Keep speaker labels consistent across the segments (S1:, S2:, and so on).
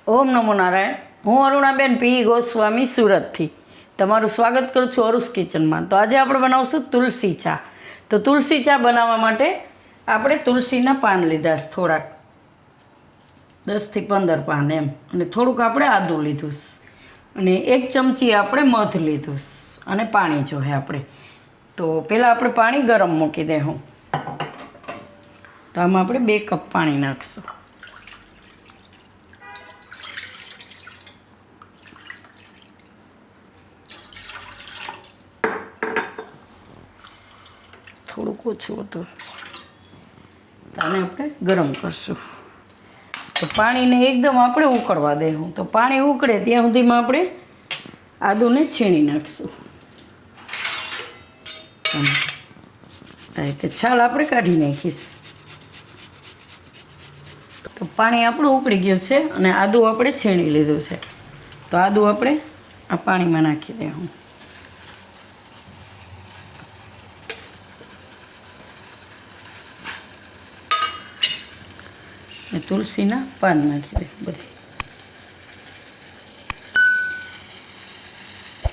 S1: ઓમ નમો નારાયણ. હું અરુણાબેન પી ગોસ્વામી સુરતથી તમારું સ્વાગત કરું છું અરુસ કિચનમાં. તો આજે આપણે બનાવશું તુલસી ચા. તો તુલસી ચા બનાવવા માટે આપણે તુલસીના પાન લીધા છે, થોડાક 10 થી 15 પાન એમ, અને થોડુંક આપણે આદું લીધું અને 1 ચમચી આપણે મધ લીધું અને પાણી જોઈએ આપણે. તો પહેલાં આપણે પાણી ગરમ મૂકી દઈશું. તો આમાં આપણે 2 કપ પાણી નાખીશું. થોડુંક ઓછું હતું, આને આપણે ગરમ કરશું. તો પાણીને એકદમ આપણે ઉકળવા દેવું. તો પાણી ઉકળે ત્યાં સુધીમાં આપણે આદુને છીણી નાખીશું. તે છાલ આપણે કાઢી નાખીશ. તો પાણી આપણું ઉકળી ગયું છે અને આદું આપણે છીણી લીધું છે. તો આદું આપણે આ પાણીમાં નાખી દેવું. તુલસીના પાન નાખી દે બધી.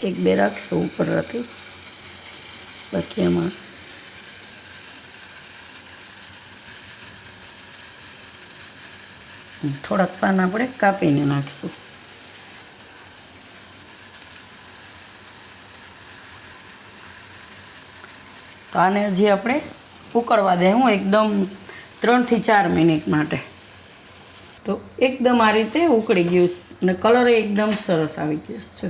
S1: 1-2 રાખશું ઉપર હતી, બાકી એમાં થોડાક પાન આપણે કાપીને નાખીશું. તો આને હજી આપણે ઉકળવા દેવું એકદમ 3 થી 4 મિનિટ માટે. તો એકદમ આ રીતે ઉકળી ગયું અને કલર એકદમ સરસ આવી ગયો છે.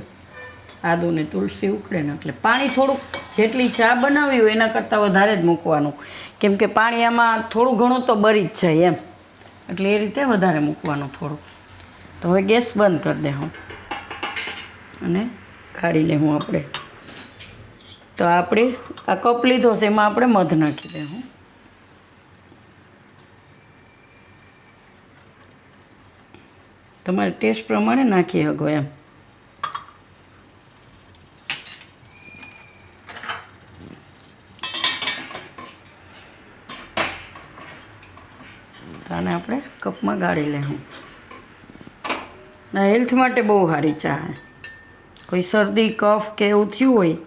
S1: આદું ને તુલસી ઉકળે ને એટલે પાણી થોડુંક જેટલી ચા બનાવી હોય એના કરતાં વધારે જ મૂકવાનું, કેમ કે પાણી આમાં થોડું ઘણું તો બળી જ જાય એમ, એટલે એ રીતે વધારે મૂકવાનું થોડું. તો હવે ગેસ બંધ કરી દે હું અને કાઢી લેવું આપણે. તો આપણે આ કપ લીધો છે એમાં આપણે મધ નાખી દેવું. તમારે ટેસ્ટ પ્રમાણે નાખી શકો એમ. તો આને આપણે કપમાં ગાળી લેવું. ના, હેલ્થ માટે બહુ સારી ચા. કોઈ શરદી કફ કે એવું થયું હોય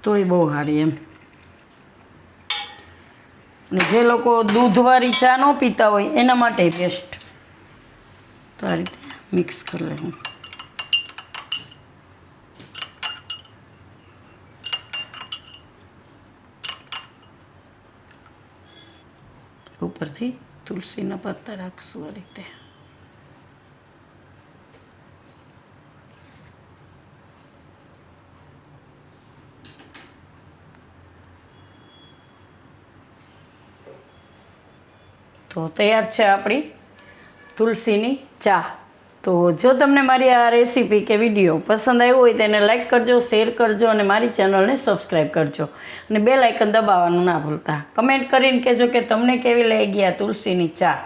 S1: તોય બહુ સારી એમ. ને જે લોકો દૂધવાળી ચા ન પીતા હોય એના માટે બેસ્ટ. તો આ રીતે મિક્સ કરી લેવું. ઉપરથી તુલસીના પત્તા રાખશું આ રીતે. તો તૈયાર છે આપણી તુલસીની ચા. તો જો તમને મારી આ રેસીપી કે વિડીયો પસંદ આવ્યો હોય તો એને લાઈક કરજો, શેર કરજો અને મારી ચેનલને સબસ્ક્રાઈબ કરજો. અને બેલ આઇકન દબાવવાનું ના ભૂલતા. કમેન્ટ કરીને કહેજો કે તમને કેવી લાગી આ તુલસીની ચા.